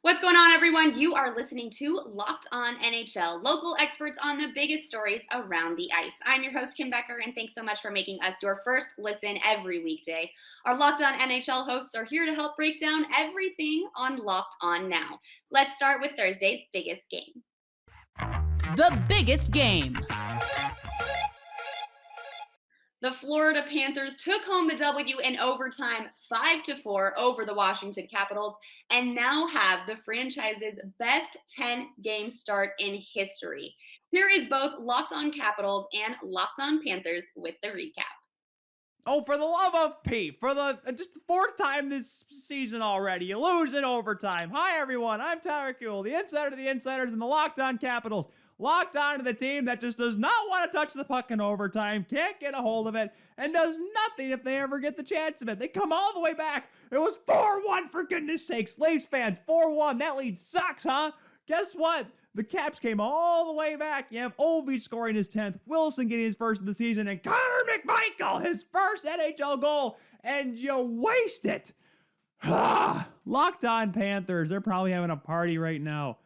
What's going on, everyone? You are listening to Locked On NHL, local experts on the biggest stories around the ice. I'm your host, Kim Becker, and thanks so much for making us your first listen every weekday. Our Locked On NHL hosts are here to help break down everything on Locked On Now. Let's start with Thursday's biggest game. The biggest game. The Florida Panthers took home the W in overtime 5-4 over the Washington Capitals and now have the franchise's best 10-game start in history. Here is both Locked On Capitals and Locked On Panthers with the recap. Oh, for the love of Pete, for the just the fourth time this season already, you lose in overtime. Hi, everyone. I'm Tyler Kuhl, the insider of the insiders and the Locked On Capitals. Locked on to the team that just does not want to touch the puck in overtime, can't get a hold of it, and does nothing if they ever get the chance of it. They come all the way back. It was 4-1, for goodness sakes. Leafs fans, 4-1. That lead sucks, huh? Guess what? The Caps came all the way back. You have Ovi scoring his 10th, Wilson getting his first of the season, and Connor McMichael, his first NHL goal, and you waste it. Locked On Panthers, they're probably having a party right now.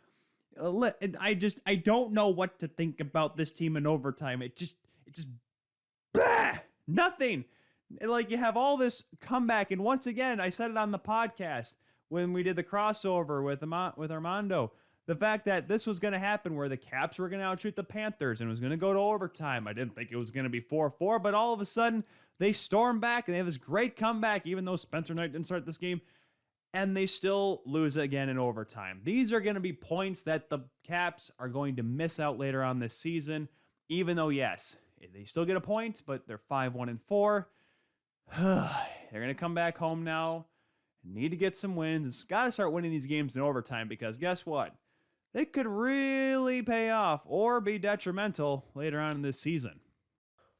I don't know what to think about this team in overtime. It just nothing. Like, you have all this comeback, and once again, I said it on the podcast when we did the crossover with Armando. The fact that this was going to happen where the Caps were going to outshoot the Panthers and it was going to go to overtime. I didn't think it was going to be 4-4, but all of a sudden they storm back and they have this great comeback, even though Spencer Knight didn't start this game, and they still lose again in overtime. These are going to be points that the Caps are going to miss out later on this season, even though, yes, they still get a point, but they're 5-1-4. They're going to come back home now, need to get some wins. It's got to start winning these games in overtime because guess what? They could really pay off or be detrimental later on in this season.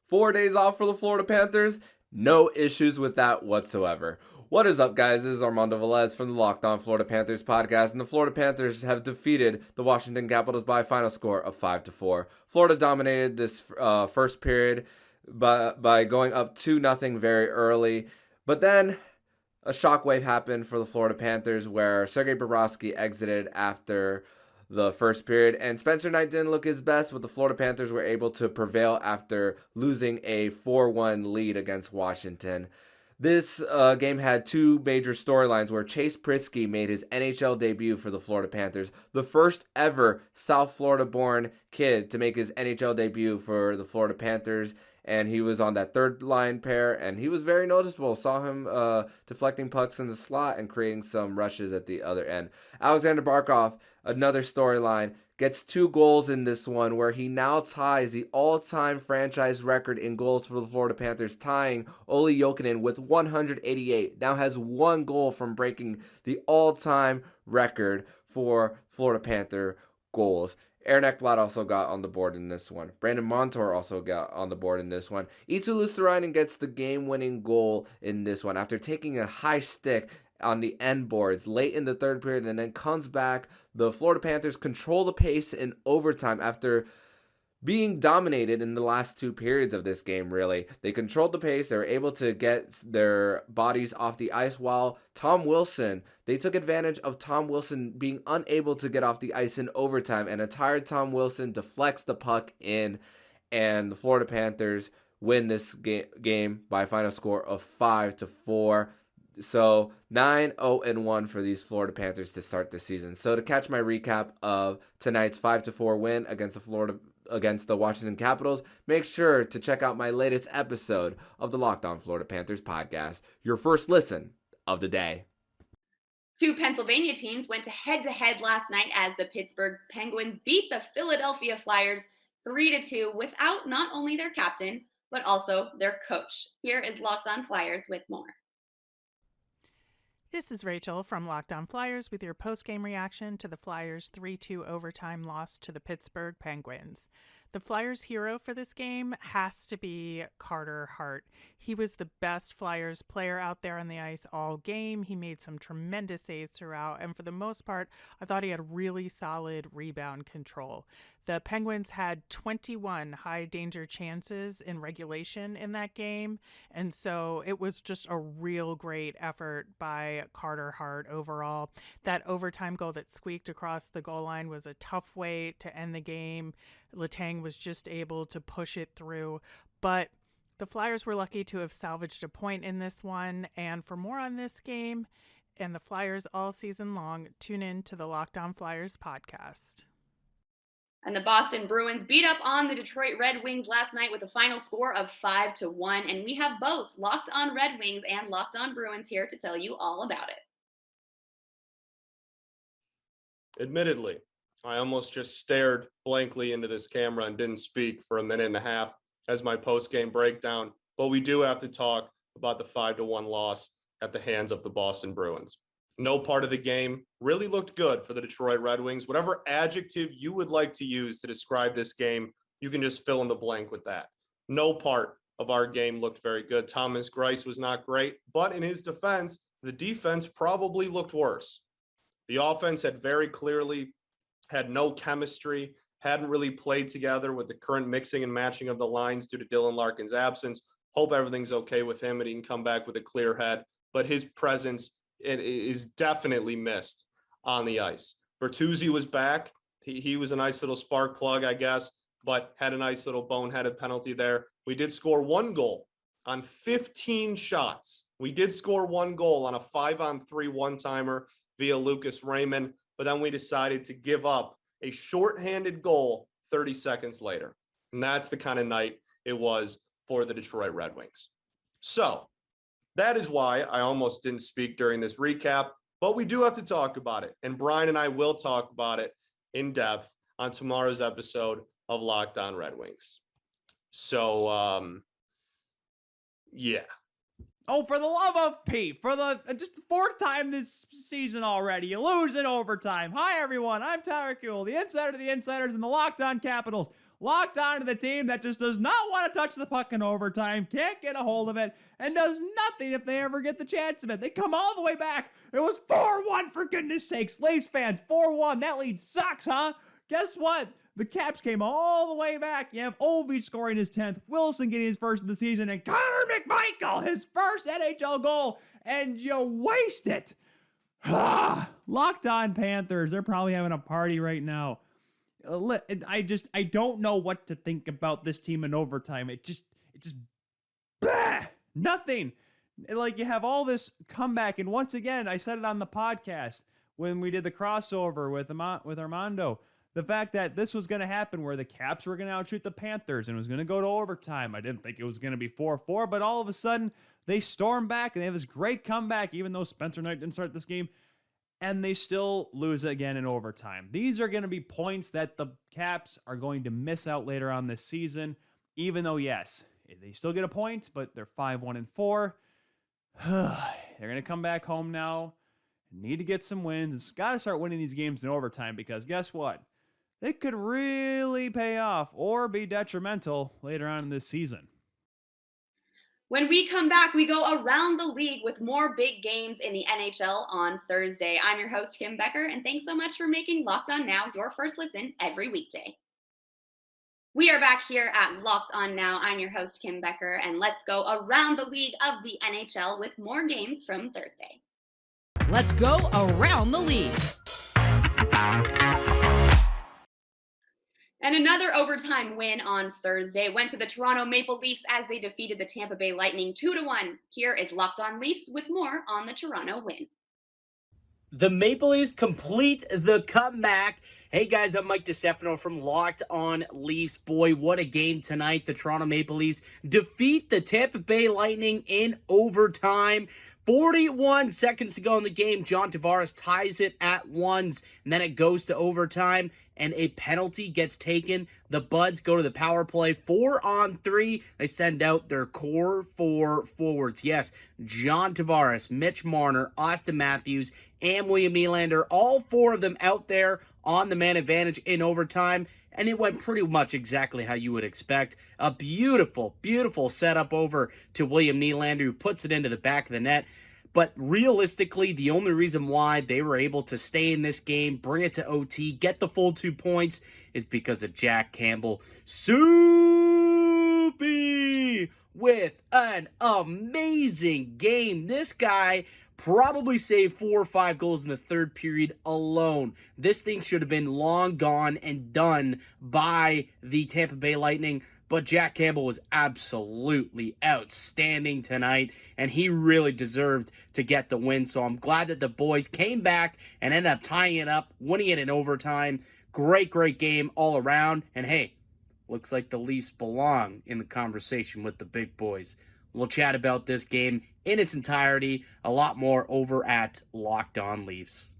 4 days off for the Florida Panthers. No issues with that whatsoever. What is up, guys? This is Armando Velez from the Locked On Florida Panthers podcast, and the Florida Panthers have defeated the Washington Capitals by a final score of 5-4. Florida dominated this first period by going up 2-0 very early, but then a shockwave happened for the Florida Panthers where Sergei Bobrovsky exited after the first period, and Spencer Knight didn't look his best, but the Florida Panthers were able to prevail after losing a 4-1 lead against Washington. This game had two major storylines where Chase Prisky made his NHL debut for the Florida Panthers, the first ever South Florida-born kid to make his NHL debut for the Florida Panthers, and he was on that third line pair, and he was very noticeable. Saw him deflecting pucks in the slot and creating some rushes at the other end. Alexander Barkov, another storyline, gets 2 goals in this one where he now ties the all-time franchise record in goals for the Florida Panthers, tying Olli Jokinen with 188. Now has 1 goal from breaking the all-time record for Florida Panther goals. Aaron Ekblad also got on the board in this one. Brandon Montour also got on the board in this one. Eetu Luostarinen gets the game-winning goal in this one after taking a high stick on the end boards late in the third period and then comes back. The Florida Panthers control the pace in overtime after being dominated in the last 2 periods of this game, really. They controlled the pace. They were able to get their bodies off the ice while they took advantage of Tom Wilson being unable to get off the ice in overtime, and a tired Tom Wilson deflects the puck in, and the Florida Panthers win this game by a final score of 5-4. So 9-0-1 for these Florida Panthers to start the season. So to catch my recap of tonight's 5-4 win against the Washington Capitals, make sure to check out my latest episode of the Locked On Florida Panthers podcast, your first listen of the day. 2 Pennsylvania teams went head-to-head last night as the Pittsburgh Penguins beat the Philadelphia Flyers 3-2 without not only their captain, but also their coach. Here is Locked On Flyers with more. This is Rachel from Locked On Flyers with your post-game reaction to the Flyers' 3-2 overtime loss to the Pittsburgh Penguins. The Flyers' hero for this game has to be Carter Hart. He was the best Flyers player out there on the ice all game. He made some tremendous saves throughout, and for the most part, I thought he had really solid rebound control. The Penguins had 21 high-danger chances in regulation in that game, and so it was just a real great effort by Carter Hart overall. That overtime goal that squeaked across the goal line was a tough way to end the game. Letang was just able to push it through, but the Flyers were lucky to have salvaged a point in this one. And for more on this game and the Flyers all season long, tune in to the Locked On Flyers podcast. And the Boston Bruins beat up on the Detroit Red Wings last night with a final score of 5-1. And we have both Locked On Red Wings and Locked On Bruins here to tell you all about it. Admittedly, I almost just stared blankly into this camera and didn't speak for a minute and a half as my post-game breakdown, but we do have to talk about the 5-1 loss at the hands of the Boston Bruins. No part of the game really looked good for the Detroit Red Wings. Whatever adjective you would like to use to describe this game, you can just fill in the blank with that. No part of our game looked very good. Thomas Greiss was not great, but in his defense, the defense probably looked worse. The offense had very clearly had no chemistry, hadn't really played together with the current mixing and matching of the lines due to Dylan Larkin's absence. Hope everything's okay with him and he can come back with a clear head, but his presence is definitely missed on the ice. Bertuzzi was back. He was a nice little spark plug, I guess, but had a nice little boneheaded penalty there. We did score one goal on 15 shots. We did score one goal on a 5-on-3 one-timer via Lucas Raymond, but then we decided to give up a shorthanded goal 30 seconds later. And that's the kind of night it was for the Detroit Red Wings. So that is why I almost didn't speak during this recap, but we do have to talk about it. And Brian and I will talk about it in depth on tomorrow's episode of Locked On Red Wings. So, yeah. Oh, for the love of Pete, for the just fourth time this season already, you lose in overtime. Hi, everyone. I'm Tyler Kuhl, the insider to the insiders and the Locked On Capitals. Locked on to the team that just does not want to touch the puck in overtime, can't get a hold of it, and does nothing if they ever get the chance of it. They come all the way back. It was 4-1, for goodness sakes. Leafs fans, 4-1. That lead sucks, huh? Guess what? The Caps came all the way back. You have Ovi scoring his 10th, Wilson getting his first of the season, and Connor McMichael, his first NHL goal, and you waste it. Locked On Panthers, they're probably having a party right now. I don't know what to think about this team in overtime. It just nothing. Like, you have all this comeback, and once again, I said it on the podcast when we did the crossover with Armando. The fact that this was going to happen where the Caps were going to outshoot the Panthers and it was going to go to overtime. I didn't think it was going to be 4-4, but all of a sudden they storm back and they have this great comeback, even though Spencer Knight didn't start this game, and they still lose again in overtime. These are going to be points that the Caps are going to miss out later on this season, even though, yes, they still get a point, but they're 5-1-4. They're going to come back home now, need to get some wins, and got to start winning these games in overtime, because guess what? It could really pay off or be detrimental later on in this season. When we come back, we go around the league with more big games in the NHL on Thursday. I'm your host, Kim Becker, and thanks so much for making Locked On Now your first listen every weekday. We are back here at Locked On Now. I'm your host, Kim Becker, and let's go around the league of the NHL with more games from Thursday. Let's go around the league. And another overtime win on Thursday went to the Toronto Maple Leafs as they defeated the Tampa Bay Lightning 2-1. Here is Locked On Leafs with more on the Toronto win. The Maple Leafs complete the comeback. Hey guys, I'm Mike DeStefano from Locked On Leafs. Boy, what a game tonight. The Toronto Maple Leafs defeat the Tampa Bay Lightning in overtime. 41 seconds to go in the game. John Tavares ties it at ones, and then it goes to overtime, and a penalty gets taken. The Buds go to the power play, 4-on-3. They send out their core four forwards. Yes, John Tavares, Mitch Marner, Austin Matthews, and William Nylander, all four of them out there on the man advantage in overtime. and it went pretty much exactly how you would expect. A beautiful, beautiful setup over to William Nylander, who puts it into the back of the net. But realistically, the only reason why they were able to stay in this game, bring it to OT, get the full 2 points, is because of Jack Campbell. Soupy with an amazing game. This guy probably saved 4 or 5 goals in the third period alone. This thing should have been long gone and done by the Tampa Bay Lightning. But Jack Campbell was absolutely outstanding tonight, and he really deserved to get the win. So I'm glad that the boys came back and ended up tying it up, winning it in overtime. Great, great game all around. And hey, looks like the Leafs belong in the conversation with the big boys. We'll chat about this game in its entirety, a lot more over at Locked On Leafs.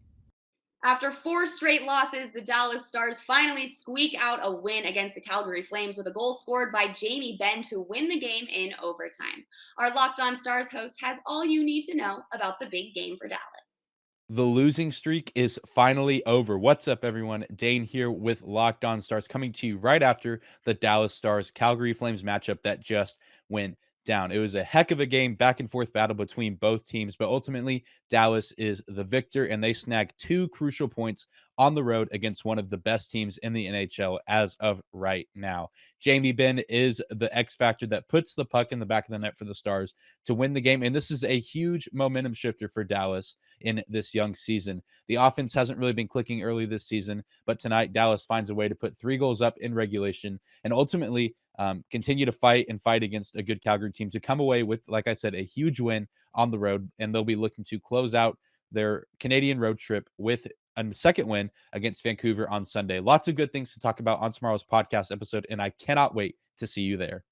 After 4 straight losses, the Dallas Stars finally squeak out a win against the Calgary Flames with a goal scored by Jamie Benn to win the game in overtime. Our Locked On Stars host has all you need to know about the big game for Dallas. The losing streak is finally over. What's up, everyone? Dane here with Locked On Stars, coming to you right after the Dallas Stars Calgary Flames matchup that just went down. It was a heck of a game, back and forth battle between both teams, but ultimately Dallas is the victor, and they snagged 2 crucial points on the road against one of the best teams in the NHL as of right now. Jamie Benn is the X factor that puts the puck in the back of the net for the Stars to win the game, and this is a huge momentum shifter for Dallas in this young season. The offense hasn't really been clicking early this season, but tonight Dallas finds a way to put 3 goals up in regulation and ultimately continue to fight against a good Calgary team to come away with, like I said, a huge win on the road, and they'll be looking to close out their Canadian road trip with a second win against Vancouver on Sunday. Lots of good things to talk about on tomorrow's podcast episode, and I cannot wait to see you there.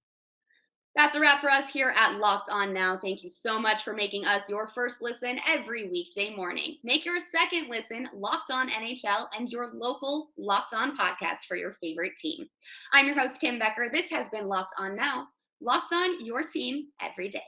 That's a wrap for us here at Locked On Now. Thank you so much for making us your first listen every weekday morning. Make your second listen Locked On NHL and your local Locked On podcast for your favorite team. I'm your host, Kim Becker. This has been Locked On Now. Locked On, your team every day.